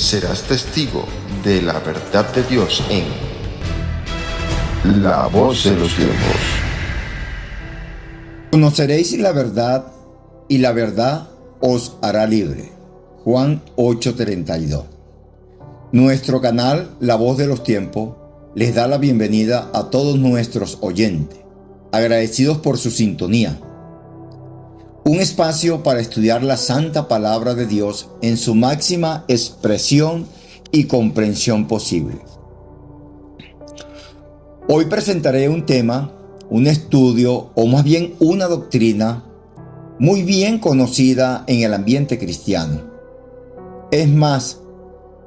serás testigo de la verdad de Dios en La Voz de los Tiempos. Conoceréis la verdad y la verdad os hará libre. Juan 8:32. Nuestro canal La Voz de los Tiempos les da la bienvenida a todos nuestros oyentes, agradecidos por su sintonía. Un espacio para estudiar la santa palabra de Dios en su máxima expresión y comprensión posible. Hoy presentaré un tema, un estudio o más bien una doctrina muy bien conocida en el ambiente cristiano. Es más,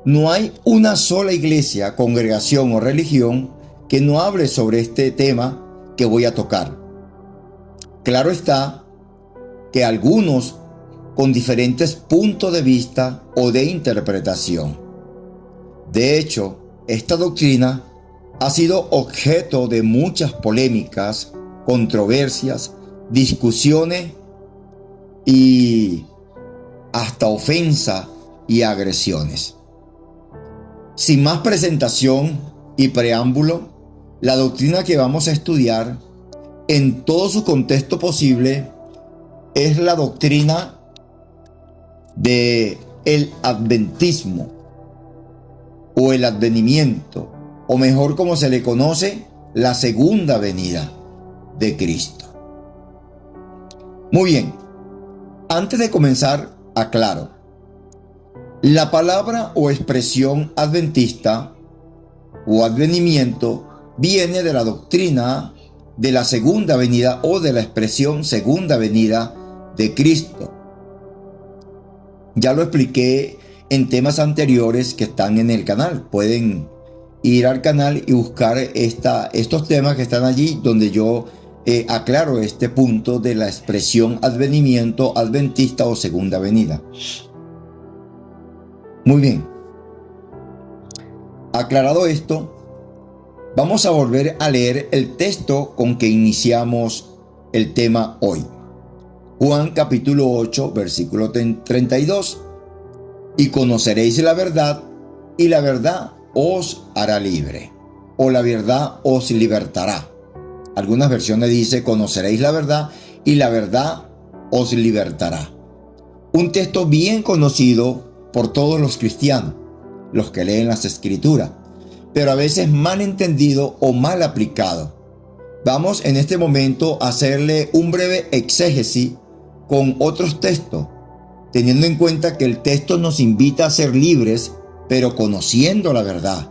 no hay una sola iglesia, congregación o religión que no hable sobre este tema que voy a tocar. Claro está que algunos con diferentes puntos de vista o de interpretación. De hecho, esta doctrina ha sido objeto de muchas polémicas, controversias, discusiones y hasta ofensa y agresiones. Sin más presentación y preámbulo, la doctrina que vamos a estudiar en todo su contexto posible es la doctrina de el adventismo o el advenimiento, o mejor como se le conoce, la segunda venida de Cristo. Muy bien, antes de comenzar, aclaro. La palabra o expresión adventista o advenimiento viene de la doctrina de la segunda venida o de la expresión segunda venida de Cristo. Ya lo expliqué en temas anteriores que están en el canal. Pueden ir al canal y buscar estos temas que están allí donde yo aclaro este punto de la expresión advenimiento, adventista o segunda venida. Muy bien. Aclarado esto, vamos a volver a leer el texto con que iniciamos el tema hoy. Juan capítulo 8, versículo 32. Y conoceréis la verdad, y la verdad os hará libre, o la verdad os libertará. Algunas versiones dice conoceréis la verdad, y la verdad os libertará. Un texto bien conocido por todos los cristianos, los que leen las escrituras, pero a veces mal entendido o mal aplicado. Vamos en este momento a hacerle un breve exégesis con otros textos, teniendo en cuenta que el texto nos invita a ser libres, pero conociendo la verdad.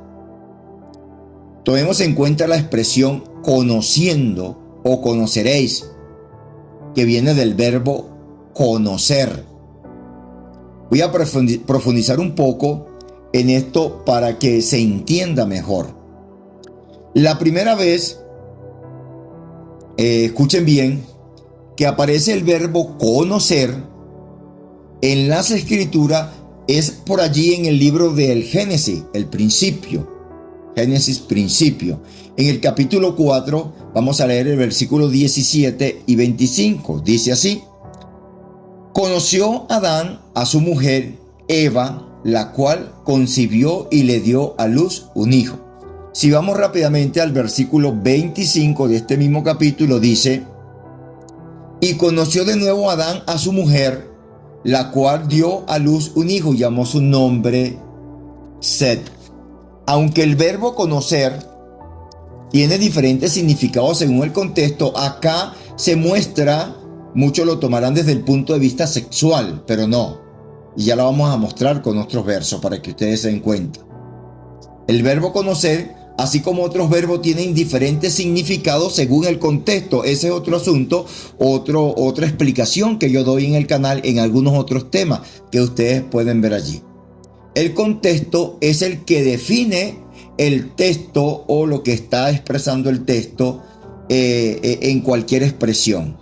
Tomemos en cuenta la expresión conociendo o conoceréis, que viene del verbo conocer. Voy a profundizar un poco en esto para que se entienda mejor. La primera vez, escuchen bien, que aparece el verbo conocer en las escrituras es por allí en el libro del Génesis, el principio. Génesis, principio. En el capítulo 4 vamos a leer el versículo 17 y 25. Dice así: conoció Adán a su mujer Eva, la cual concibió y le dio a luz un hijo. Si vamos rápidamente al versículo 25 de este mismo capítulo, dice: y conoció de nuevo Adán a su mujer, la cual dio a luz un hijo, y llamó su nombre Set. Aunque el verbo conocer tiene diferentes significados según el contexto, acá se muestra, muchos lo tomarán desde el punto de vista sexual, pero no. Y ya lo vamos a mostrar con otros versos para que ustedes se den cuenta. El verbo conocer, así como otros verbos, tienen diferentes significados según el contexto. Ese es otro asunto, otra explicación que yo doy en el canal en algunos otros temas que ustedes pueden ver allí. El contexto es el que define el texto o lo que está expresando el texto en cualquier expresión.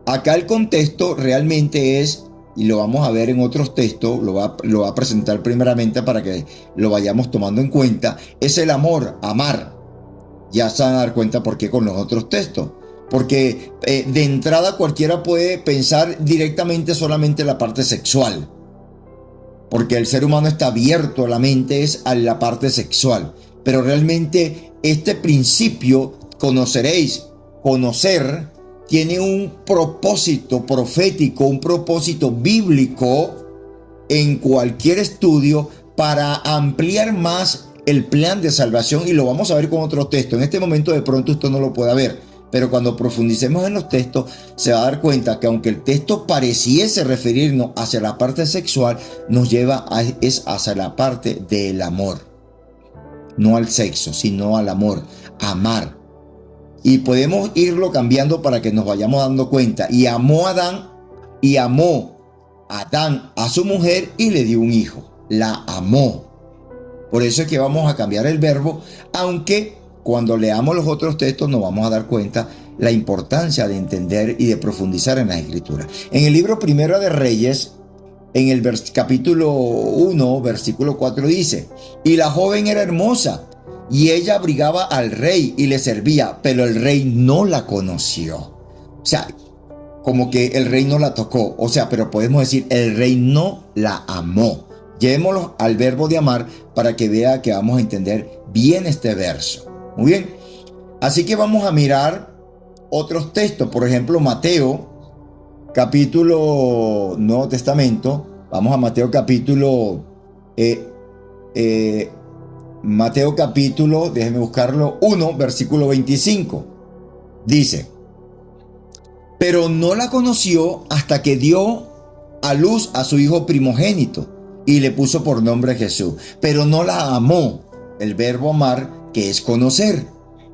Acá el contexto realmente es, y lo vamos a ver en otros textos, lo va a presentar primeramente para que lo vayamos tomando en cuenta, es el amor, amar. Ya se van a dar cuenta por qué con los otros textos. Porque de entrada cualquiera puede pensar directamente solamente en la parte sexual. porque el ser humano está abierto, la mente es a la parte sexual. Pero realmente este principio, conocer, tiene un propósito profético, un propósito bíblico en cualquier estudio para ampliar más el plan de salvación, y lo vamos a ver con otro texto. En este momento de pronto usted no lo puede ver, pero cuando profundicemos en los textos se va a dar cuenta que aunque el texto pareciese referirnos hacia la parte sexual, nos lleva hacia la parte del amor. No al sexo, sino al amor, amar. Y podemos irlo cambiando para que nos vayamos dando cuenta. Y amó Adán a su mujer y le dio un hijo. La amó. Por eso es que vamos a cambiar el verbo, aunque cuando leamos los otros textos nos vamos a dar cuenta la importancia de entender y de profundizar en la Escritura. En el libro Primera de Reyes, en el capítulo 1, versículo 4 dice: y la joven era hermosa, y ella abrigaba al rey y le servía, pero el rey no la conoció. O sea, como que el rey no la tocó. O sea, pero podemos decir, el rey no la amó. Llevémoslo al verbo de amar para que vea que vamos a entender bien este verso. Muy bien. Así que vamos a mirar otros textos. Por ejemplo, Mateo, capítulo Nuevo Testamento. Vamos a Mateo capítulo... Mateo capítulo, déjeme buscarlo, 1, versículo 25. Dice: pero no la conoció hasta que dio a luz a su hijo primogénito y le puso por nombre Jesús. Pero no la amó. El verbo amar, que es conocer.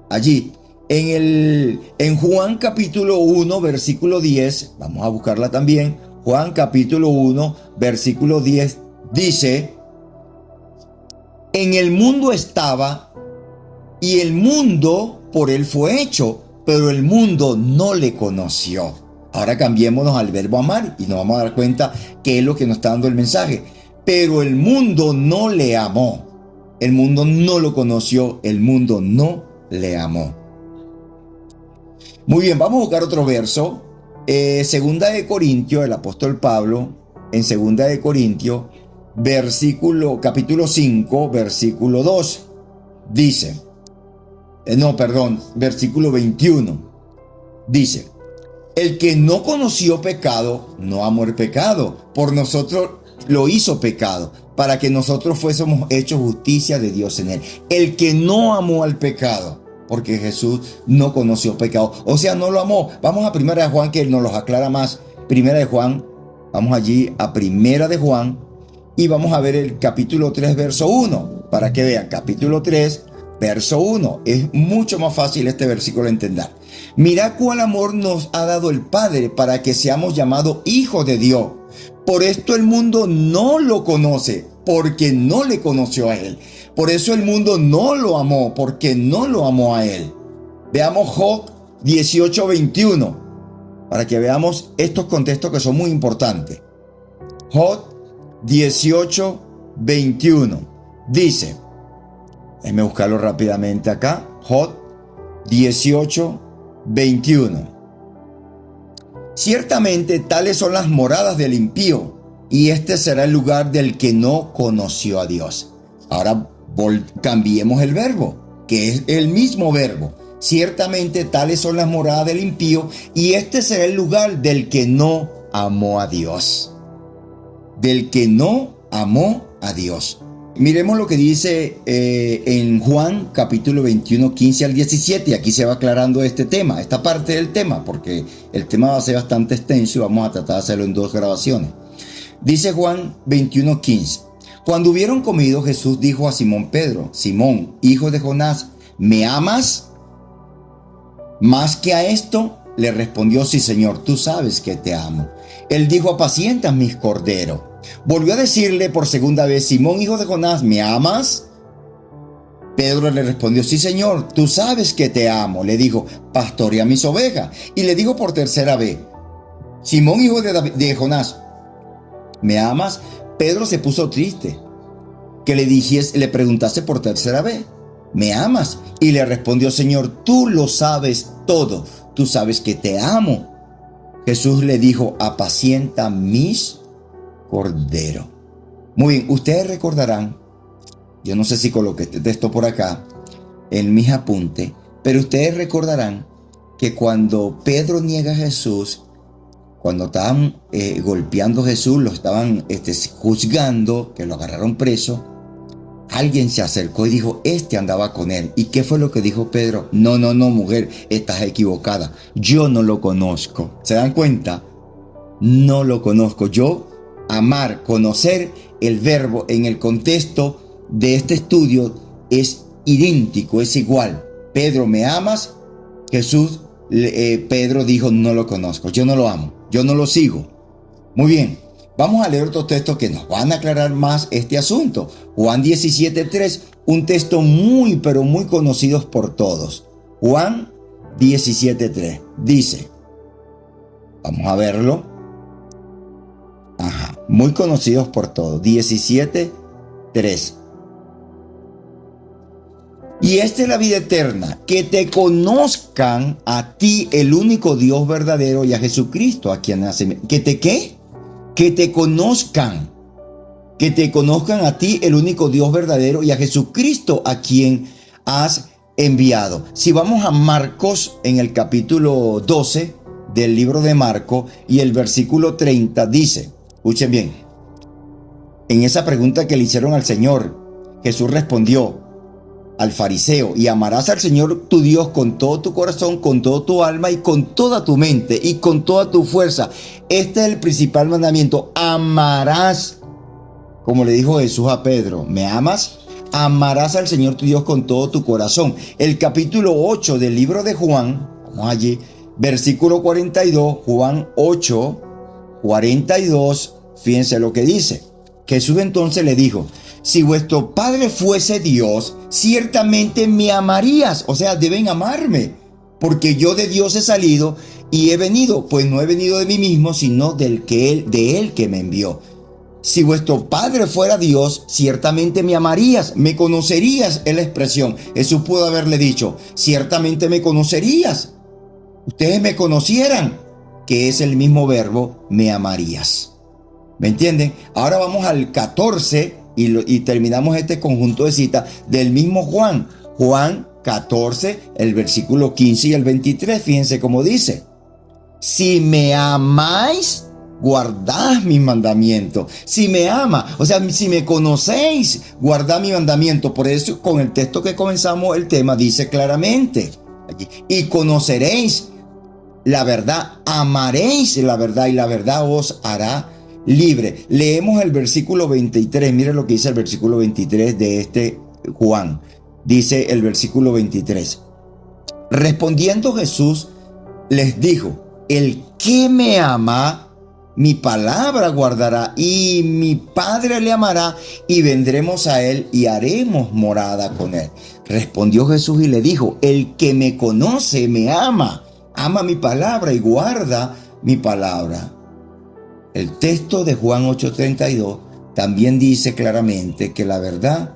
Allí, en Juan capítulo 1, versículo 10, vamos a buscarla también. Juan capítulo 1, versículo 10, dice: en el mundo estaba, y el mundo por él fue hecho, pero el mundo no le conoció. Ahora cambiémonos al verbo amar y nos vamos a dar cuenta qué es lo que nos está dando el mensaje. Pero el mundo no le amó. El mundo no lo conoció. El mundo no le amó. Muy bien, vamos a buscar otro verso. Segunda de Corintios, el apóstol Pablo, en Segunda de Corintios, capítulo 5, versículo 2, dice, versículo 21, dice: el que no conoció pecado, no amó el pecado, por nosotros lo hizo pecado, para que nosotros fuésemos hechos justicia de Dios en él. El que no amó al pecado, porque Jesús no conoció pecado, o sea, no lo amó. Vamos a Primera de Juan, que nos los aclara más. Primera de Juan, vamos allí a Primera de Juan, y vamos a ver el capítulo 3, verso 1, para que vean, capítulo 3, verso 1. Es mucho más fácil este versículo de entender. Mirad cuál amor nos ha dado el Padre para que seamos llamados hijos de Dios. Por esto el mundo no lo conoce, porque no le conoció a Él. Por eso el mundo no lo amó, porque no lo amó a Él. Veamos Job 18, 21, para que veamos estos contextos que son muy importantes. Job 18, 21. Dice, déjenme buscarlo rápidamente acá. Job 18, 21. Ciertamente tales son las moradas del impío, y este será el lugar del que no conoció a Dios. Ahora cambiemos el verbo, que es el mismo verbo. Ciertamente tales son las moradas del impío, y este será el lugar del que no amó a Dios. Del que no amó a Dios. Miremos lo que dice en Juan capítulo 21, 15 al 17. Y aquí se va aclarando este tema, esta parte del tema, porque el tema va a ser bastante extenso y vamos a tratar de hacerlo en 2 grabaciones. Dice Juan 21, 15. Cuando hubieron comido, Jesús dijo a Simón Pedro: Simón, hijo de Jonás, ¿me amas más que a esto? Le respondió: sí, Señor, tú sabes que te amo. Él dijo: apacienta mis corderos. Volvió a decirle por segunda vez: Simón, hijo de Jonás, ¿me amas? Pedro le respondió: sí, Señor, tú sabes que te amo. Le dijo: pastorea mis ovejas. Y le dijo por tercera vez: Simón, hijo de Jonás, ¿me amas? Pedro se puso triste que le preguntase por tercera vez: ¿me amas? Y le respondió: Señor, tú lo sabes todo. Tú sabes que te amo. Jesús le dijo: apacienta mis corderos. Muy bien, ustedes recordarán, yo no sé si coloqué este texto por acá en mis apuntes, pero ustedes recordarán que cuando Pedro niega a Jesús, cuando estaban golpeando a Jesús, lo estaban juzgando, que lo agarraron preso, alguien se acercó y dijo, este andaba con él. ¿Y qué fue lo que dijo Pedro? No, no, no, mujer, estás equivocada. Yo no lo conozco. ¿Se dan cuenta? No lo conozco. Yo, amar, conocer, el verbo en el contexto de este estudio es idéntico, es igual. Pedro, ¿me amas? Jesús, Pedro dijo, no lo conozco, yo no lo amo, yo no lo sigo. Muy bien, vamos a leer otros textos que nos van a aclarar más este asunto. Juan 17:3, un texto muy, pero muy conocido por todos. Juan 17:3 dice, vamos a verlo. Ajá, muy conocidos por todos. 17:3. Y esta es la vida eterna, que te conozcan a ti, el único Dios verdadero, y a Jesucristo, a quien hace. ¿Que te qué? Que te conozcan. Que te conozcan a ti, el único Dios verdadero, y a Jesucristo, a quien has enviado. Si vamos a Marcos, en el capítulo 12 del libro de Marcos, y el versículo 30 dice, escuchen bien, en esa pregunta que le hicieron al Señor, Jesús respondió al fariseo, y amarás al Señor tu Dios con todo tu corazón, con todo tu alma y con toda tu mente y con toda tu fuerza. Este es el principal mandamiento. Amarás, como le dijo Jesús a Pedro, ¿me amas? Amarás al Señor tu Dios con todo tu corazón. El capítulo 8 del libro de Juan, vamos allí, versículo 42, Juan 8, 42, fíjense lo que dice. Jesús entonces le dijo, si vuestro Padre fuese Dios, ciertamente me amarías. O sea, deben amarme, porque yo de Dios he salido y he venido, pues no he venido de mí mismo, sino de él que me envió. Si vuestro Padre fuera Dios, ciertamente me amarías, me conocerías, es la expresión. Jesús pudo haberle dicho, ciertamente me conocerías. Ustedes me conocieran, que es el mismo verbo, me amarías. ¿Me entienden? Ahora vamos al 14 y terminamos este conjunto de citas del mismo Juan. Juan 14, el versículo 15 y el 23. Fíjense cómo dice. Si me amáis, guardad mis mandamientos. Si me ama, o sea, si me conocéis, guardad mi mandamiento. Por eso, con el texto que comenzamos el tema, dice claramente. Y conoceréis la verdad, amaréis la verdad y la verdad os hará libre. Leemos el versículo 23. Miren lo que dice el versículo 23 de este Juan. Dice el versículo 23. Respondiendo Jesús les dijo, el que me ama, mi palabra guardará, y mi Padre le amará, y vendremos a él y haremos morada con él. Respondió Jesús y le dijo, el que me conoce me ama, ama mi palabra y guarda mi palabra. El texto de Juan 8:32 también dice claramente que la verdad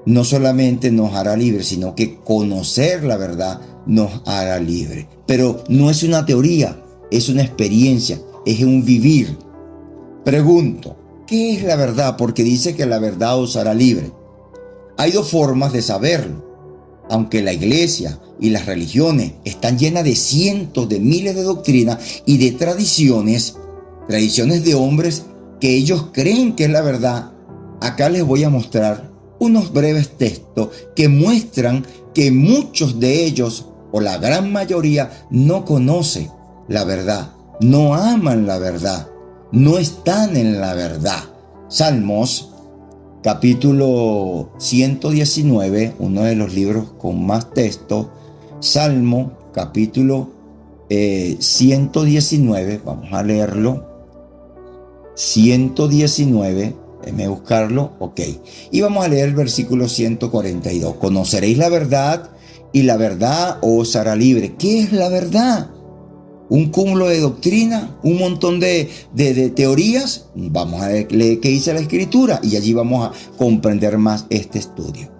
no solamente nos hará libres, sino que conocer la verdad nos hará libre. Pero no es una teoría, es una experiencia, es un vivir. Pregunto, ¿qué es la verdad? Porque dice que la verdad os hará libre. Hay dos formas de saberlo. Aunque la iglesia y las religiones están llenas de cientos de miles de doctrinas y de tradiciones de hombres que ellos creen que es la verdad, acá les voy a mostrar unos breves textos que muestran que muchos de ellos, o la gran mayoría, no conocen la verdad, no aman la verdad, no están en la verdad. Salmos, capítulo 119, uno de los libros con más texto. Salmo, capítulo 119, vamos a leerlo. 119, déjeme buscarlo, ok. Y vamos a leer el versículo 142. Conoceréis la verdad y la verdad os hará libre. ¿Qué es la verdad? ¿Un cúmulo de doctrina? ¿Un montón de teorías? Vamos a leer qué dice la Escritura y allí vamos a comprender más este estudio.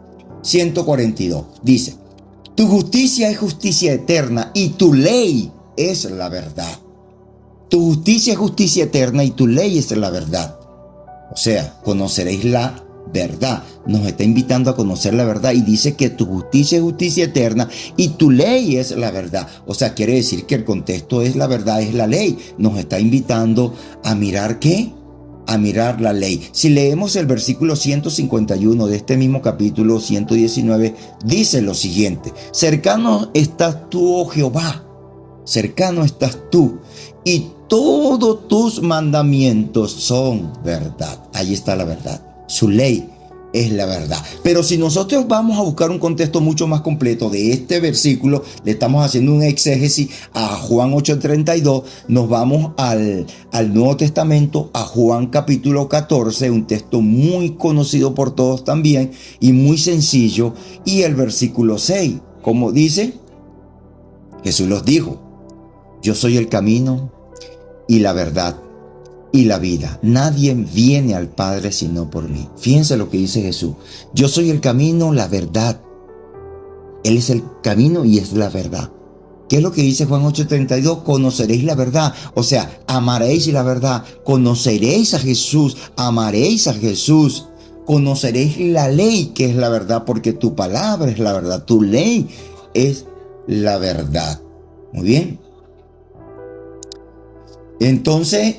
142 dice, tu justicia es justicia eterna y tu ley es la verdad. Tu justicia es justicia eterna y tu ley es la verdad. O sea, conoceréis la verdad. Nos está invitando a conocer la verdad y dice que tu justicia es justicia eterna y tu ley es la verdad. O sea, quiere decir que el contexto es la verdad, es la ley. Nos está invitando a mirar ¿qué? A mirar la ley. Si leemos el versículo 151 de este mismo capítulo 119, dice lo siguiente: cercano estás tú, oh Jehová, cercano estás tú, y todos tus mandamientos son verdad. Ahí está la verdad. Su ley es la verdad. Pero si nosotros vamos a buscar un contexto mucho más completo de este versículo, le estamos haciendo un exégesis a Juan 8:32, nos vamos al Nuevo Testamento, a Juan capítulo 14, un texto muy conocido por todos también y muy sencillo, y el versículo 6, como dice, Jesús los dijo: yo soy el camino y la verdad y la vida. Nadie viene al Padre sino por mí. Fíjense lo que dice Jesús. Yo soy el camino, la verdad. Él es el camino y es la verdad. ¿Qué es lo que dice Juan 8:32? Conoceréis la verdad. O sea, amaréis la verdad. Conoceréis a Jesús. Amaréis a Jesús. Conoceréis la ley, que es la verdad, porque tu palabra es la verdad. Tu ley es la verdad. Muy bien. Entonces,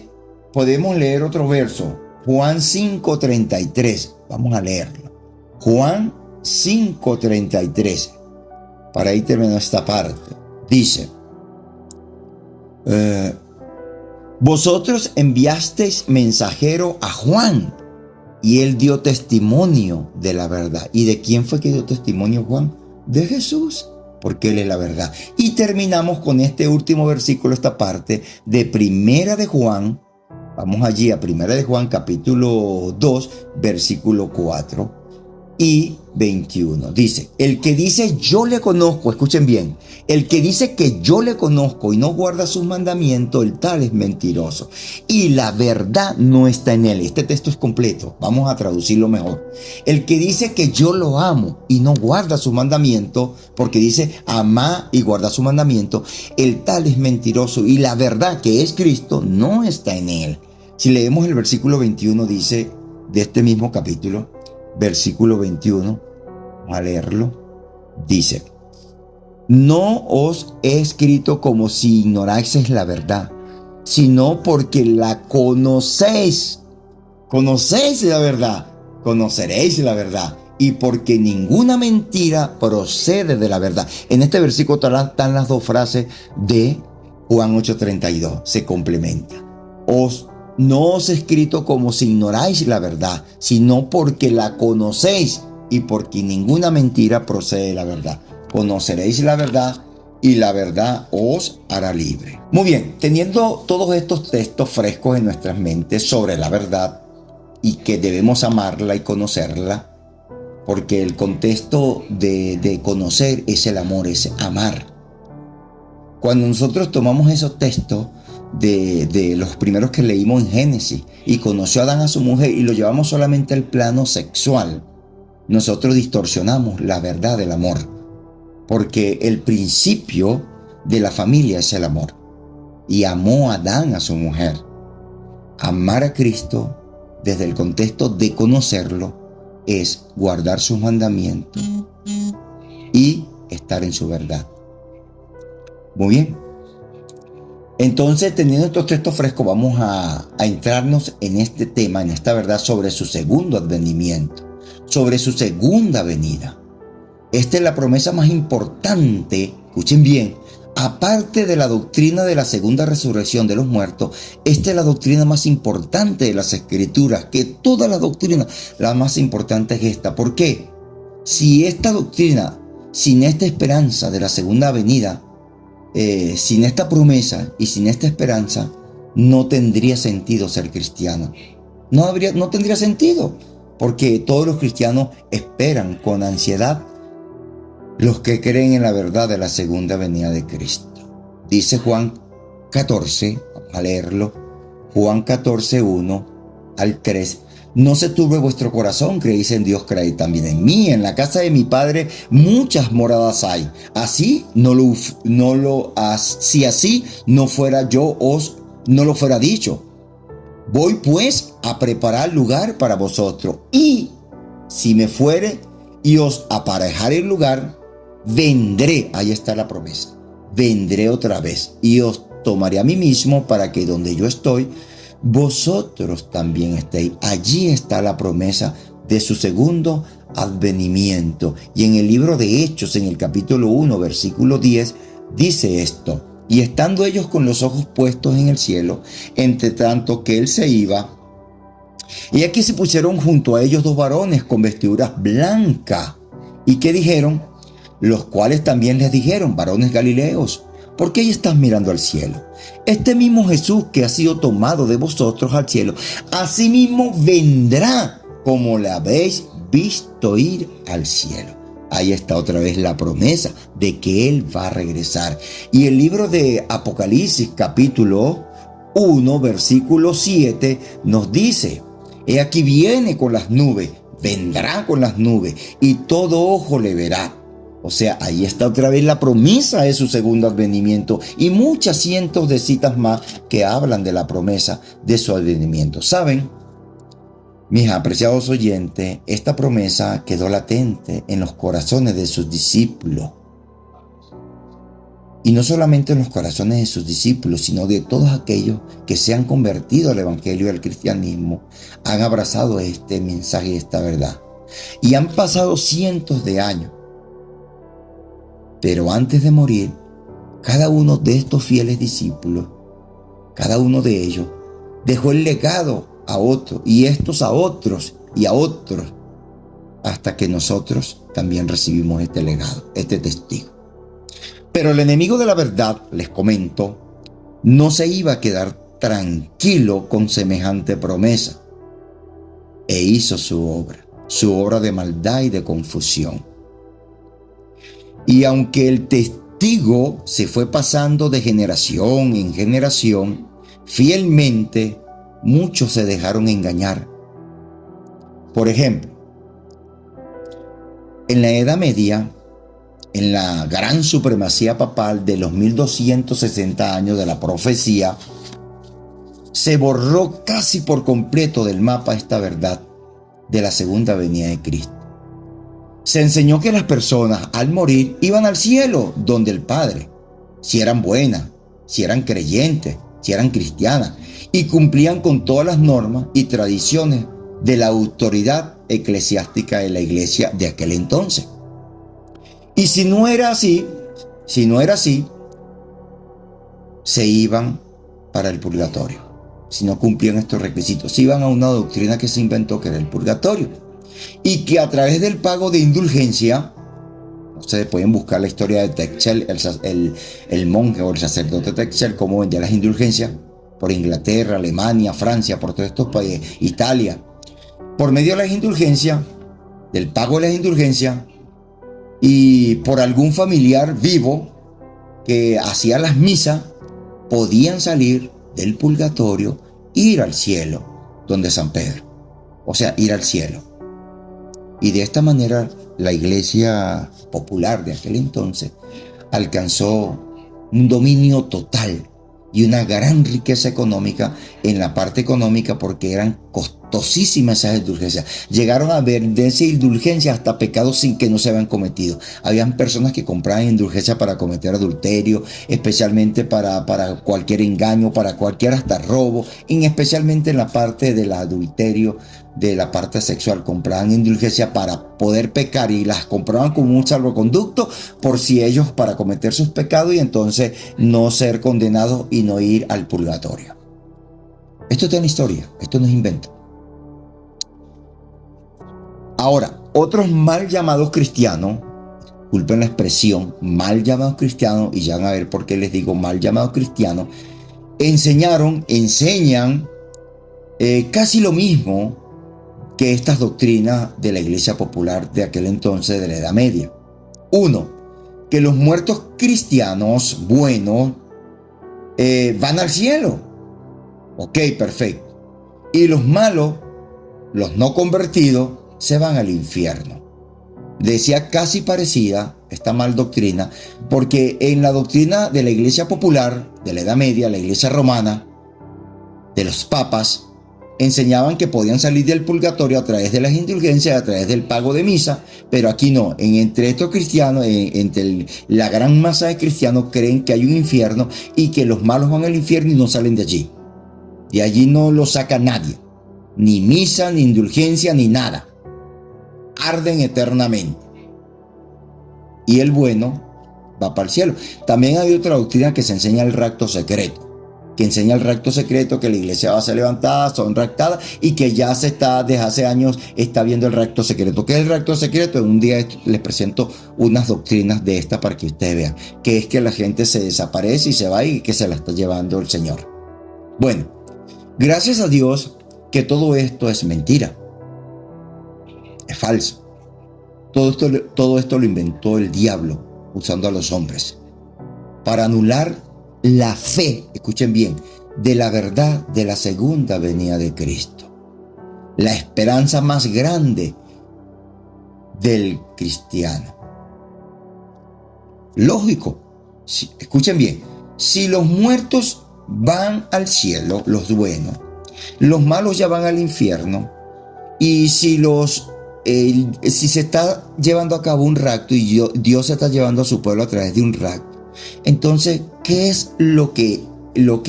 podemos leer otro verso, Juan 5:33. Vamos a leerlo. Juan 5:33. Para ahí terminó esta parte. Dice: vosotros enviasteis mensajero a Juan y él dio testimonio de la verdad. ¿Y de quién fue que dio testimonio Juan? De Jesús, porque él es la verdad. Y terminamos con este último versículo, esta parte de Primera de Juan. Vamos allí a Primera de Juan capítulo 2, versículo 4 y 21. Dice: el que dice yo le conozco, escuchen bien, el que dice que yo le conozco y no guarda sus mandamientos, el tal es mentiroso y la verdad no está en él. Este texto es completo, vamos a traducirlo mejor. El que dice que yo lo amo y no guarda sus mandamientos, porque dice ama y guarda sus mandamientos, el tal es mentiroso y la verdad, que es Cristo, no está en él. Si leemos el versículo 21, dice de este mismo capítulo, versículo 21, vamos a leerlo, dice: no os he escrito como si ignoraseis la verdad, sino porque la conocéis. Conocéis la verdad, conoceréis la verdad, y porque ninguna mentira procede de la verdad. En este versículo están las dos frases de Juan 8:32, se complementan. No os he escrito como si ignoráis la verdad, sino porque la conocéis y porque ninguna mentira procede de la verdad. Conoceréis la verdad y la verdad os hará libre. Muy bien, teniendo todos estos textos frescos en nuestras mentes sobre la verdad y que debemos amarla y conocerla, porque el contexto de conocer es el amor, es amar. Cuando nosotros tomamos esos textos de los primeros que leímos en Génesis y conoció a Adán a su mujer y lo llevamos solamente al plano sexual, nosotros distorsionamos la verdad del amor, porque el principio de la familia es el amor, y amó a Adán a su mujer. Amar a Cristo desde el contexto de conocerlo es guardar sus mandamientos y estar en su verdad. Muy bien. Entonces, teniendo estos textos frescos, vamos a entrarnos en este tema, en esta verdad sobre su segundo advenimiento, sobre su segunda venida. Esta es la promesa más importante, escuchen bien, aparte de la doctrina de la segunda resurrección de los muertos, esta es la doctrina más importante de las Escrituras, que toda la doctrina, la más importante es esta. ¿Por qué? Si esta doctrina, sin esta esperanza de la segunda venida, sin esta promesa y sin esta esperanza, no tendría sentido ser cristiano. No tendría sentido, porque todos los cristianos esperan con ansiedad los que creen en la verdad de la segunda venida de Cristo. Dice Juan 14, vamos a leerlo, Juan 14, 1 al 3. No se turbe vuestro corazón, creéis en Dios, creéis también en mí. En la casa de mi Padre muchas moradas hay. Si así no fuera yo, no lo fuera dicho. Voy pues a preparar lugar para vosotros. Y si me fuere y os aparejare el lugar, vendré. Ahí está la promesa. Vendré otra vez y os tomaré a mí mismo para que donde yo estoy, vosotros también estéis. Allí está la promesa de su segundo advenimiento. Y en el libro de Hechos, en el capítulo 1, versículo 10, dice esto: y estando ellos con los ojos puestos en el cielo, entre tanto que él se iba, y aquí se pusieron junto a ellos dos varones con vestiduras blancas. ¿Y qué dijeron? Los cuales también les dijeron: varones galileos, ¿por qué estás mirando al cielo? Este mismo Jesús que ha sido tomado de vosotros al cielo, asimismo vendrá como le habéis visto ir al cielo. Ahí está otra vez la promesa de que Él va a regresar. Y el libro de Apocalipsis, capítulo 1, versículo 7, nos dice: he aquí viene con las nubes, vendrá con las nubes, y todo ojo le verá. O sea, ahí está otra vez la promesa de su segundo advenimiento y muchas cientos de citas más que hablan de la promesa de su advenimiento. ¿Saben? Mis apreciados oyentes, esta promesa quedó latente en los corazones de sus discípulos. Y no solamente en los corazones de sus discípulos, sino de todos aquellos que se han convertido al evangelio y al cristianismo, han abrazado este mensaje y esta verdad. Y han pasado cientos de años. Pero antes de morir, cada uno de estos fieles discípulos, cada uno de ellos, dejó el legado a otros, y estos a otros, y a otros, hasta que nosotros también recibimos este legado, este testigo. Pero el enemigo de la verdad, les comento, no se iba a quedar tranquilo con semejante promesa, e hizo su obra de maldad y de confusión. Y aunque el testigo se fue pasando de generación en generación, fielmente muchos se dejaron engañar. Por ejemplo, en la Edad Media, en la gran supremacía papal de los 1260 años de la profecía, se borró casi por completo del mapa esta verdad de la segunda venida de Cristo. Se enseñó que las personas al morir iban al cielo donde el Padre, si eran buenas, si eran creyentes, si eran cristianas, y cumplían con todas las normas y tradiciones de la autoridad eclesiástica de la iglesia de aquel entonces. Y si no era así, se iban para el purgatorio. Si no cumplían estos requisitos, se iban a una doctrina que se inventó, que era el purgatorio. Y que a través del pago de indulgencia, ustedes pueden buscar la historia de Techel, el monje o el sacerdote Techel, cómo vendía las indulgencias por Inglaterra, Alemania, Francia, por todos estos países, Italia. Por medio de las indulgencias, del pago de las indulgencias, y por algún familiar vivo que hacía las misas, podían salir del purgatorio, ir al cielo, donde San Pedro. O sea, ir al cielo. Y de esta manera la iglesia popular de aquel entonces alcanzó un dominio total y una gran riqueza económica en la parte económica, porque eran costosísimas esas indulgencias. Llegaron a venderse indulgencias hasta pecados sin que no se habían cometido. Habían personas que compraban indulgencias para cometer adulterio, especialmente para cualquier engaño, para cualquier hasta robo, y especialmente en la parte del adulterio, de la parte sexual. Compraban indulgencia para poder pecar y las compraban como un salvoconducto por si ellos, para cometer sus pecados y entonces no ser condenados y no ir al purgatorio. Esto está en la historia, esto no es invento. Ahora, otros mal llamados cristianos, disculpen la expresión, mal llamados cristianos, y ya van a ver por qué les digo mal llamados cristianos, enseñan casi lo mismo que estas doctrinas de la iglesia popular de aquel entonces, de la Edad Media. Uno, que los muertos cristianos buenos van al cielo. Ok, perfecto. Y los malos, los no convertidos, se van al infierno. Decía casi parecida esta mal doctrina, porque en la doctrina de la iglesia popular de la Edad Media, la iglesia romana, de los papas, enseñaban que podían salir del purgatorio a través de las indulgencias, a través del pago de misa, pero aquí no. Entre estos cristianos, la gran masa de cristianos creen que hay un infierno y que los malos van al infierno y no salen de allí. De allí no lo saca nadie, ni misa, ni indulgencia, ni nada. Arden eternamente. Y el bueno va para el cielo. También hay otra doctrina que se enseña el rapto secreto, que enseña el rapto secreto, que la iglesia va a ser levantada, son raptadas, y que ya se está, desde hace años, está viendo el rapto secreto. ¿Qué es el rapto secreto? Un día les presento unas doctrinas de esta para que ustedes vean, que es que la gente se desaparece y se va y que se la está llevando el Señor. Bueno, gracias a Dios que todo esto es mentira, es falso. Todo esto lo inventó el diablo usando a los hombres para anular la fe, escuchen bien, de la verdad de la segunda venida de Cristo. La esperanza más grande del cristiano. Lógico, escuchen bien, si los muertos van al cielo, los buenos, los malos ya van al infierno, y si se está llevando a cabo un rapto y Dios se está llevando a su pueblo a través de un rapto, entonces, ¿qué es lo que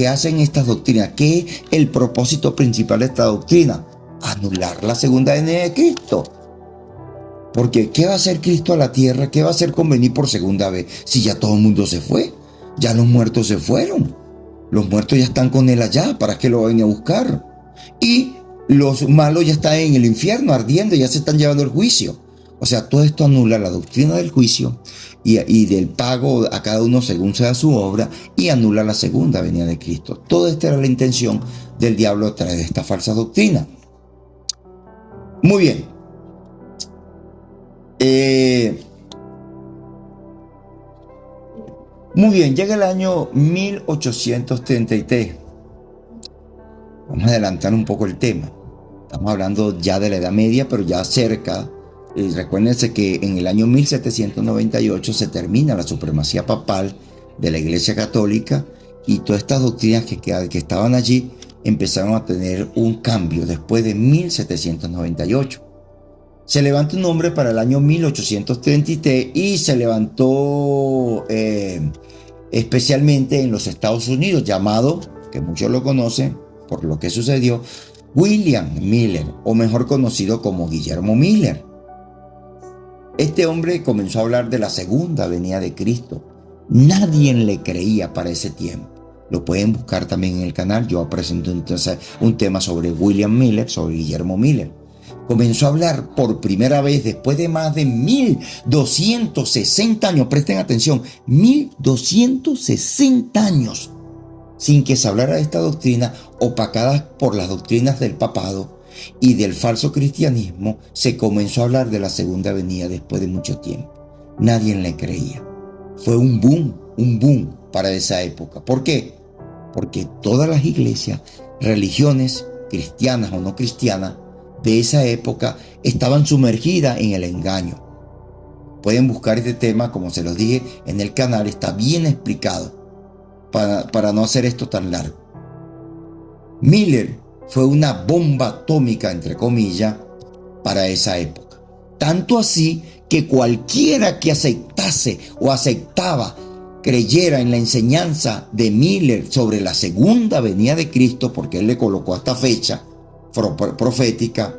hacen estas doctrinas? ¿Qué es el propósito principal de esta doctrina? Anular la segunda venida de Cristo. Porque ¿qué va a hacer Cristo a la tierra? ¿Qué va a hacer con venir por segunda vez? Si ya todo el mundo se fue, ya los muertos se fueron. Los muertos ya están con él allá, ¿para qué lo van a buscar? Y los malos ya están en el infierno ardiendo, ya se están llevando el juicio. O sea, todo esto anula la doctrina del juicio y del pago a cada uno según sea su obra, y anula la segunda venida de Cristo. Toda esta era la intención del diablo a través de esta falsa doctrina. Muy bien. Muy bien, llega el año 1833. Vamos a adelantar un poco el tema. Estamos hablando ya de la Edad Media, pero ya cerca. Recuérdense que en el año 1798 se termina la supremacía papal de la Iglesia Católica, y todas estas doctrinas que estaban allí empezaron a tener un cambio después de 1798. Se levanta un hombre para el año 1833 y se levantó especialmente en los Estados Unidos, llamado, que muchos lo conocen por lo que sucedió, William Miller, o mejor conocido como Guillermo Miller. Este hombre comenzó a hablar de la segunda venida de Cristo. Nadie le creía para ese tiempo. Lo pueden buscar también en el canal. Yo presento entonces un tema sobre William Miller, sobre Guillermo Miller. Comenzó a hablar por primera vez después de más de 1260 años. Presten atención, 1260 años sin que se hablara de esta doctrina, opacada por las doctrinas del papado y del falso cristianismo. Se comenzó a hablar de la segunda venida después de mucho tiempo. Nadie le creía. Fue un boom para esa época. ¿Por qué? Porque todas las iglesias, religiones, cristianas o no cristianas, de esa época estaban sumergidas en el engaño. Pueden buscar este tema, como se los dije en el canal, está bien explicado para no hacer esto tan largo. Miller fue una bomba atómica, entre comillas, para esa época. Tanto así que cualquiera que aceptase o aceptaba, creyera en la enseñanza de Miller sobre la segunda venida de Cristo, porque él le colocó esta fecha profética,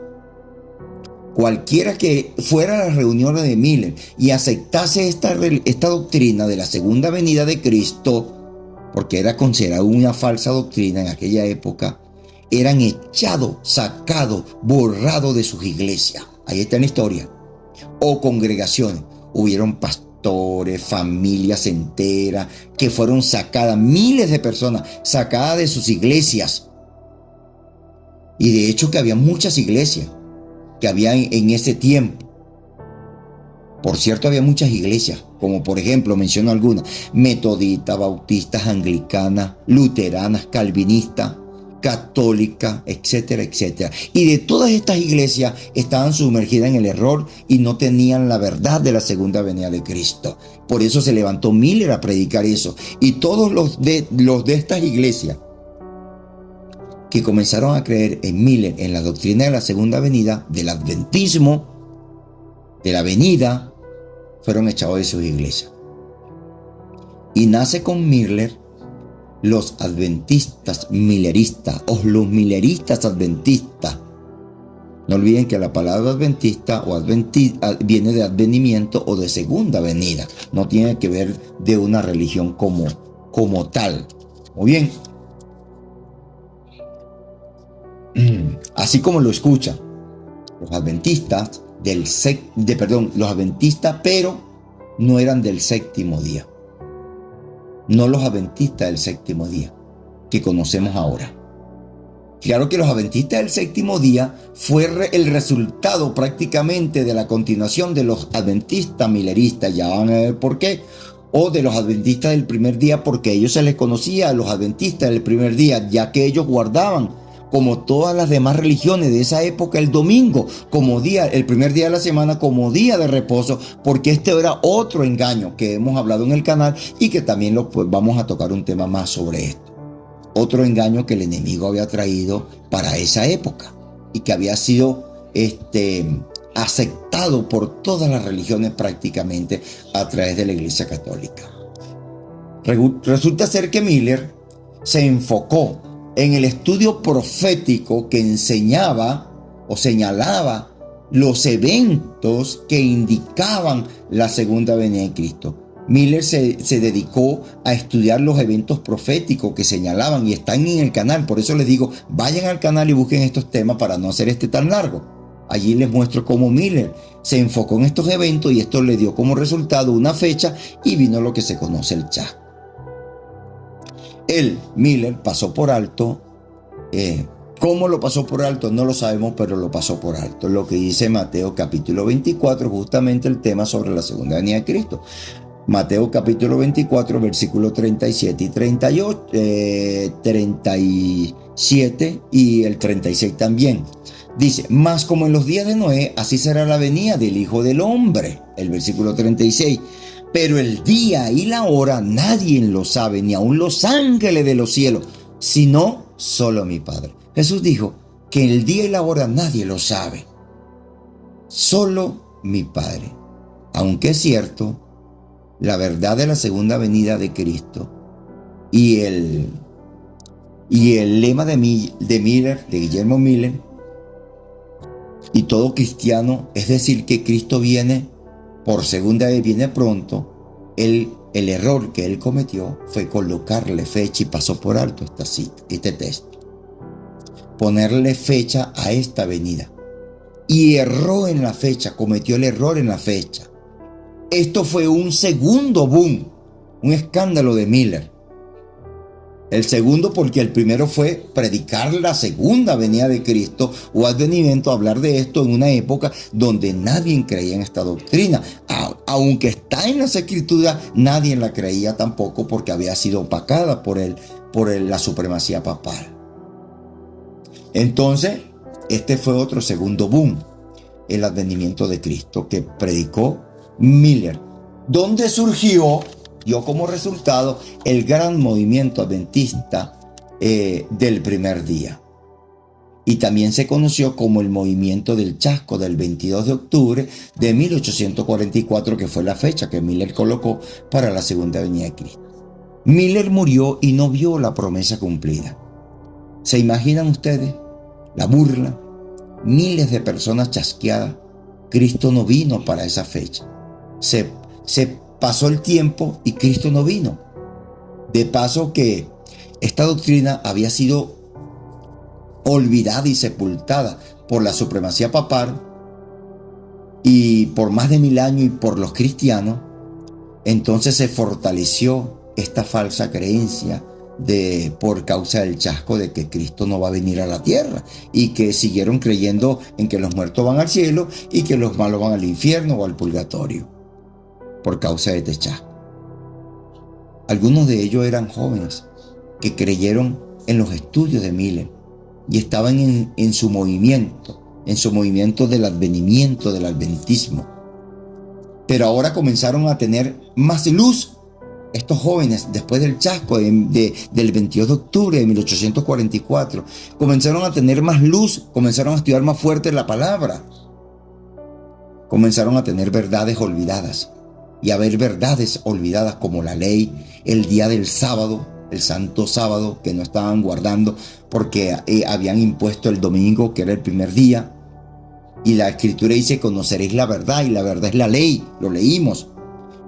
cualquiera que fuera a las reuniones de Miller y aceptase esta doctrina de la segunda venida de Cristo, porque era considerado una falsa doctrina en aquella época, eran echados, sacados, borrados de sus iglesias. Ahí está la historia. O congregaciones. Hubieron pastores, familias enteras que fueron sacadas, miles de personas sacadas de sus iglesias. Y de hecho que había muchas iglesias que había en ese tiempo. Por cierto, había muchas iglesias, como por ejemplo, menciono algunas: metodistas, bautistas, anglicanas, luteranas, calvinistas, católicas, etcétera, etcétera. Y de todas estas iglesias estaban sumergidas en el error y no tenían la verdad de la segunda venida de Cristo. Por eso se levantó Miller a predicar eso. Y todos los de estas iglesias que comenzaron a creer en Miller, en la doctrina de la segunda venida, del adventismo, de la venida, fueron echados de sus iglesias. Y nace con Miller los adventistas milleristas o los milleristas adventistas. No olviden que la palabra adventista o viene de advenimiento o de segunda venida. No tiene que ver de una religión como tal. Muy bien. Así como lo escucha, los adventistas los adventistas, pero no eran del séptimo día. No los adventistas del séptimo día que conocemos ahora. Claro que los adventistas del séptimo día fue el resultado prácticamente de la continuación de los adventistas mileristas, ya van a ver por qué, o de los adventistas del primer día, porque a ellos se les conocía a los adventistas del primer día, ya que ellos guardaban, como todas las demás religiones de esa época, el domingo como día, el primer día de la semana como día de reposo, porque este era otro engaño que hemos hablado en el canal y que también vamos a tocar un tema más sobre esto. Otro engaño que el enemigo había traído para esa época y que había sido aceptado por todas las religiones prácticamente a través de la Iglesia Católica. Resulta ser que Miller se enfocó en el estudio profético que enseñaba o señalaba los eventos que indicaban la segunda venida de Cristo. Miller se dedicó a estudiar los eventos proféticos que señalaban y están en el canal. Por eso les digo, vayan al canal y busquen estos temas para no hacer tan largo. Allí les muestro cómo Miller se enfocó en estos eventos y esto le dio como resultado una fecha y vino lo que se conoce el chasco. Miller pasó por alto. ¿Cómo lo pasó por alto? No lo sabemos, pero lo pasó por alto. Lo que dice Mateo capítulo 24, justamente el tema sobre la segunda venida de Cristo. Mateo capítulo 24, versículo 37 y 38, 37 y el 36 también. Dice, mas como en los días de Noé, así será la venida del Hijo del Hombre. El versículo 36. Pero el día y la hora nadie lo sabe, ni aun los ángeles de los cielos, sino solo mi Padre. Jesús dijo que el día y la hora nadie lo sabe, solo mi Padre. Aunque es cierto, la verdad de la segunda venida de Cristo y el lema de Miller, de Guillermo Miller, y todo cristiano, es decir, que Cristo viene por segunda vez, viene pronto. El error que él cometió fue colocarle fecha y pasó por alto este texto. Ponerle fecha a esta venida. Y erró en la fecha, cometió el error en la fecha. Esto fue un segundo boom, un escándalo de Miller. El segundo porque el primero fue predicar la segunda venida de Cristo o advenimiento, hablar de esto en una época donde nadie creía en esta doctrina. Aunque está en las escrituras, nadie la creía tampoco porque había sido opacada por la supremacía papal. Entonces, este fue otro segundo boom, el advenimiento de Cristo que predicó Miller, donde surgió, dio como resultado el gran movimiento adventista del primer día. Y también se conoció como el movimiento del chasco del 22 de octubre de 1844, que fue la fecha que Miller colocó para la segunda venida de Cristo. Miller murió y no vio la promesa cumplida. ¿Se imaginan ustedes la burla? Miles de personas chasqueadas. Cristo no vino para esa fecha. Se pasó el tiempo y Cristo no vino. De paso que esta doctrina había sido olvidada y sepultada por la supremacía papal y por más de 1000 años y por los cristianos. Entonces se fortaleció esta falsa creencia por causa del chasco de que Cristo no va a venir a la tierra, y que siguieron creyendo en que los muertos van al cielo y que los malos van al infierno o al purgatorio por causa de este chasco. Algunos de ellos eran jóvenes que creyeron en los estudios de Miller y estaban en su movimiento del advenimiento, del adventismo. Pero ahora comenzaron a tener más luz estos jóvenes, después del chasco del 22 de octubre de 1844, comenzaron a tener más luz, comenzaron a estudiar más fuerte la palabra, comenzaron a tener verdades olvidadas y a ver verdades olvidadas como la ley, el día del sábado, el santo sábado que no estaban guardando porque habían impuesto el domingo, que era el primer día. Y la escritura dice: conoceréis la verdad, y la verdad es la ley, lo leímos.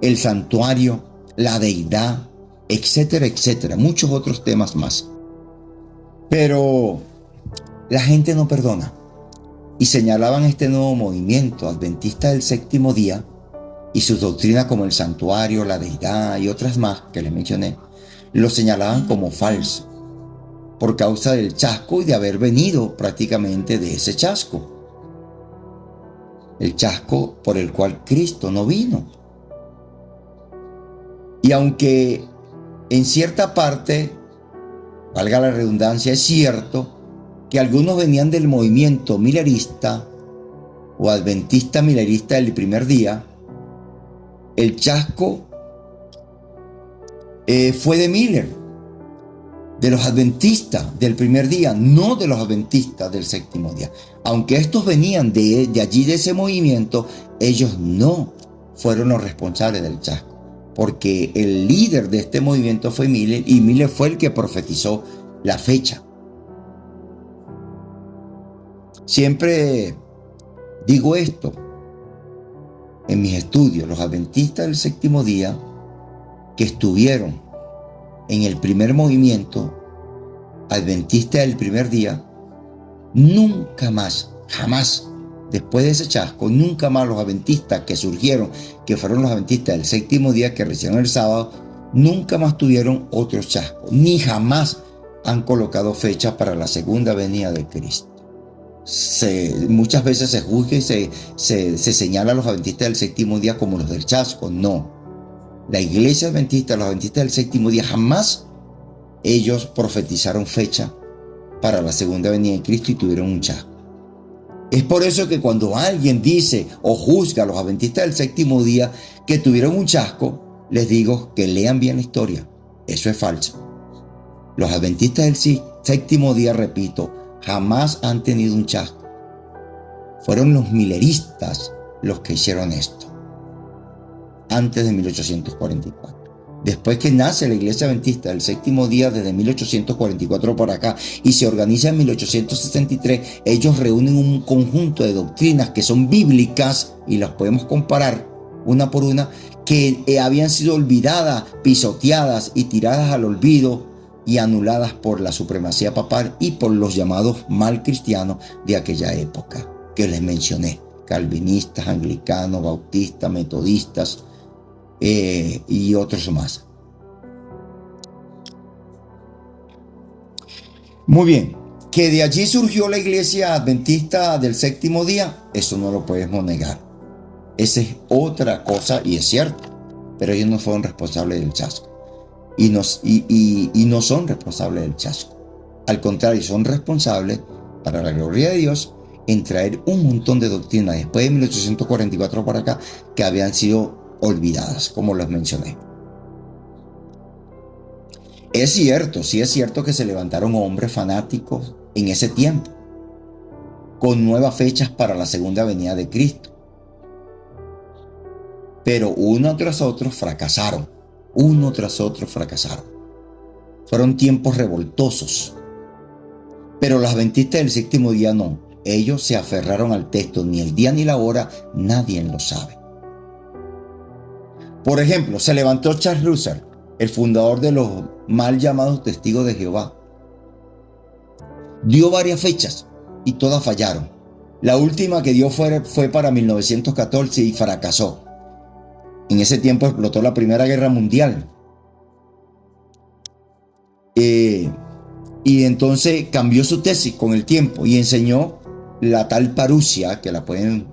El santuario, la deidad, etcétera, etcétera, muchos otros temas más. Pero la gente no perdona y señalaban este nuevo movimiento adventista del séptimo día y sus doctrinas como el santuario, la deidad y otras más que les mencioné, lo señalaban como falso por causa del chasco y de haber venido prácticamente de ese chasco. El chasco por el cual Cristo no vino. Y aunque en cierta parte, valga la redundancia, es cierto que algunos venían del movimiento milerista o adventista milerista del primer día, el chasco fue de Miller, de los adventistas del primer día, no de los adventistas del séptimo día. Aunque estos venían de allí, de ese movimiento, ellos no fueron los responsables del chasco, porque el líder de este movimiento fue Miller, y Miller fue el que profetizó la fecha. Siempre digo esto en mis estudios: los adventistas del séptimo día que estuvieron en el primer movimiento adventista del primer día, nunca más, jamás, después de ese chasco, nunca más los adventistas que surgieron, que fueron los adventistas del séptimo día que recibieron el sábado, nunca más tuvieron otro chasco, ni jamás han colocado fecha para la segunda venida de Cristo. Muchas veces se juzga y se señala a los adventistas del séptimo día como los del chasco. No. La iglesia adventista, los adventistas del séptimo día, jamás ellos profetizaron fecha para la segunda venida de Cristo y tuvieron un chasco. Es por eso que cuando alguien dice o juzga a los adventistas del séptimo día que tuvieron un chasco, les digo que lean bien la historia. Eso es falso. Los adventistas del séptimo día, repito, jamás han tenido un chasco. Fueron los mileristas los que hicieron esto antes de 1844. Después que nace la iglesia adventista del séptimo día, desde 1844 por acá, y se organiza en 1863, ellos reúnen un conjunto de doctrinas que son bíblicas, y las podemos comparar una por una, que habían sido olvidadas, pisoteadas y tiradas al olvido y anuladas por la supremacía papal y por los llamados mal cristianos de aquella época que les mencioné: calvinistas, anglicanos, bautistas, metodistas y otros más. Muy bien, que de allí surgió la iglesia adventista del séptimo día, eso no lo podemos negar. Esa es otra cosa, y es cierto, pero ellos no fueron responsables del chasco. Y no son responsables del chasco. Al contrario, son responsables, para la gloria de Dios, en traer un montón de doctrinas después de 1844 para acá que habían sido olvidadas, como los mencioné. Es cierto, sí es cierto que se levantaron hombres fanáticos en ese tiempo, con nuevas fechas para la segunda venida de Cristo. Pero uno tras otro fracasaron. Uno tras otro fracasaron. Fueron tiempos revoltosos. Pero los adventistas del séptimo día no. Ellos se aferraron al texto. Ni el día ni la hora, nadie lo sabe. Por ejemplo, se levantó Charles Russell, el fundador de los mal llamados testigos de Jehová. Dio varias fechas y todas fallaron. La última que dio fue para 1914 y fracasó. En ese tiempo explotó la Primera Guerra Mundial. Y entonces cambió su tesis con el tiempo y enseñó la tal parusia, que la pueden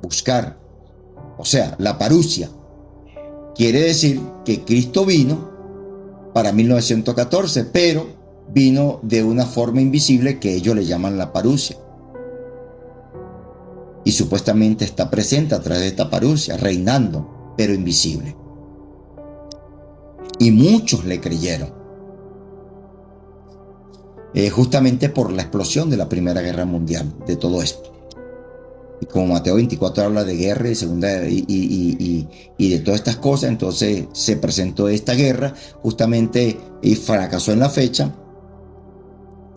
buscar. O sea, la parusia quiere decir que Cristo vino para 1914, pero vino de una forma invisible que ellos le llaman la parusia. Y supuestamente está presente a través de esta parusia, reinando, pero invisible. Y muchos le creyeron. Justamente por la explosión de la Primera Guerra Mundial, de todo esto. Y como Mateo 24 habla de guerra y de todas estas cosas, entonces se presentó esta guerra justamente y fracasó en la fecha.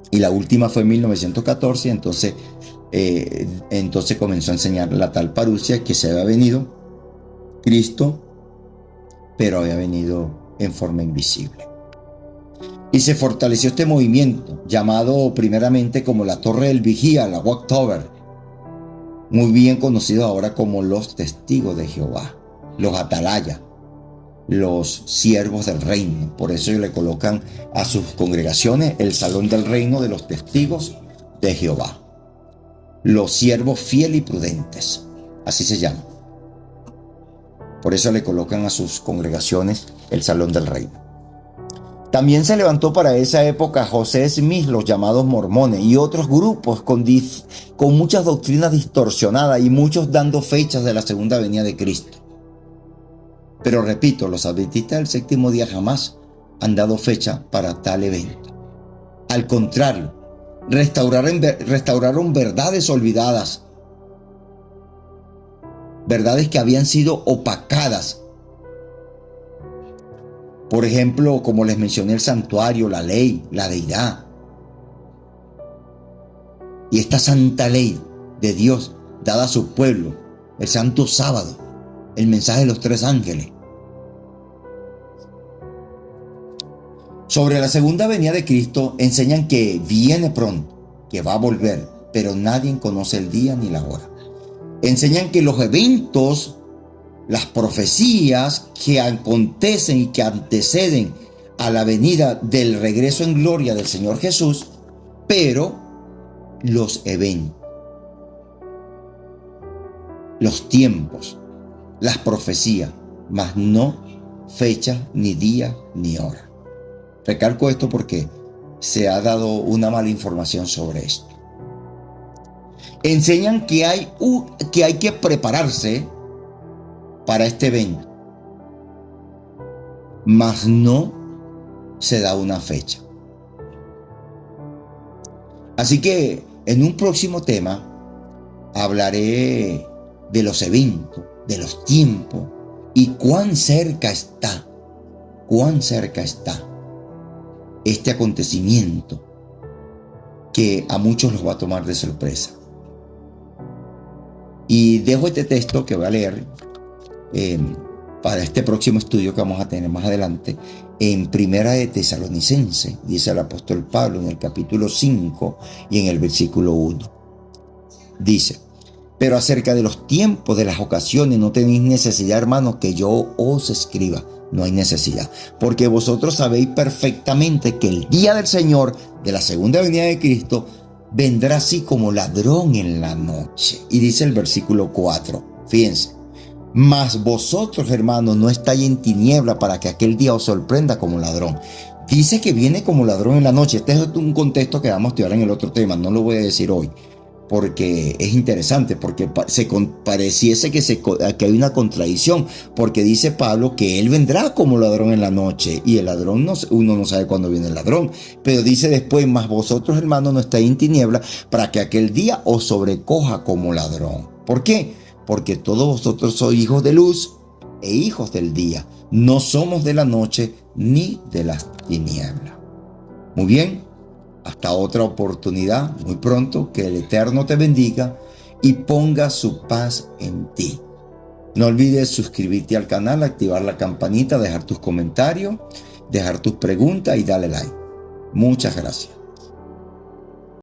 Y la última fue en 1914, entonces comenzó a enseñar la tal parusia que se había venido Cristo, pero había venido en forma invisible. Y se fortaleció este movimiento, llamado primeramente como la Torre del Vigía, la Watchtower, muy bien conocido ahora como los Testigos de Jehová, los Atalaya, los siervos del reino. Por eso le colocan a sus congregaciones el Salón del Reino de los Testigos de Jehová. Los siervos fieles y prudentes, así se llama. Por eso le colocan a sus congregaciones el Salón del Reino. También se levantó para esa época José Smith, los llamados mormones, y otros grupos con muchas doctrinas distorsionadas y muchos dando fechas de la segunda venida de Cristo. Pero repito, los adventistas del séptimo día jamás han dado fecha para tal evento. Al contrario, restauraron verdades olvidadas, verdades que habían sido opacadas. Por ejemplo, como les mencioné, el santuario, la ley, la deidad. Y esta santa ley de Dios dada a su pueblo, el santo sábado, el mensaje de los tres ángeles. Sobre la segunda venida de Cristo enseñan que viene pronto, que va a volver, pero nadie conoce el día ni la hora. Enseñan que los eventos, las profecías que acontecen y que anteceden a la venida del regreso en gloria del Señor Jesús, pero los eventos, los tiempos, las profecías, mas no fecha, ni día, ni hora. Recalco esto porque se ha dado una mala información sobre esto. Enseñan que hay que prepararse para este evento, mas no se da una fecha. Así que en un próximo tema hablaré de los eventos, de los tiempos y cuán cerca está este acontecimiento que a muchos los va a tomar de sorpresa. Y dejo este texto que voy a leer para este próximo estudio que vamos a tener más adelante en Primera de Tesalonicenses, dice el apóstol Pablo en el capítulo 5 y en el versículo 1. Dice: pero acerca de los tiempos, de las ocasiones, no tenéis necesidad, hermanos, que yo os escriba. No hay necesidad, porque vosotros sabéis perfectamente que el día del Señor, de la segunda venida de Cristo, vendrá así como ladrón en la noche. Y dice el versículo 4, fíjense: mas vosotros, hermanos, no estáis en tiniebla para que aquel día os sorprenda como ladrón. Dice que viene como ladrón en la noche. Este es un contexto que vamos a estudiar en el otro tema, no lo voy a decir hoy, porque es interesante, porque pareciese que hay una contradicción, porque dice Pablo que él vendrá como ladrón en la noche, y el ladrón, uno no sabe cuándo viene el ladrón, pero dice después: mas vosotros, hermanos, no estáis en tiniebla para que aquel día os sobrecoja como ladrón. ¿Por qué? Porque todos vosotros sois hijos de luz e hijos del día, no somos de la noche ni de las tinieblas. Muy bien, hasta otra oportunidad, muy pronto. Que el Eterno te bendiga y ponga su paz en ti. No olvides suscribirte al canal, activar la campanita, dejar tus comentarios, dejar tus preguntas y darle like. Muchas gracias.